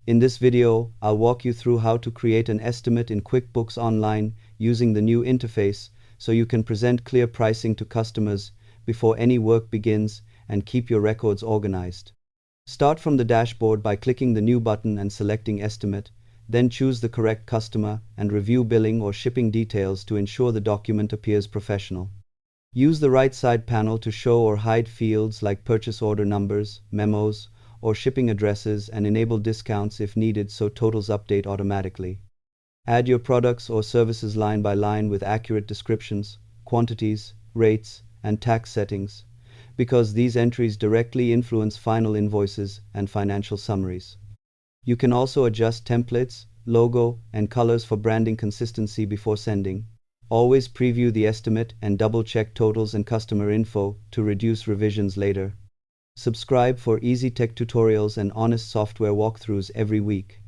In this video, I'll walk you through how to create an estimate in QuickBooks Online using the new interface so you can present clear pricing to customers before any work begins and keep your records organized. Start from the dashboard by clicking the New button and selecting Estimate, then choose the correct customer and review billing or shipping details to ensure the document appears professional. Use the right side panel to show or hide fields like purchase order numbers, memos, or shipping addresses and enable discounts if needed so totals update automatically. Add your products or services line by line with accurate descriptions, quantities, rates, and tax settings, because these entries directly influence final invoices and financial summaries. You can also adjust templates, logo, and colors for branding consistency before sending. Always preview the estimate and double-check totals and customer info to reduce revisions later. Subscribe for easy tech tutorials and honest software walkthroughs every week.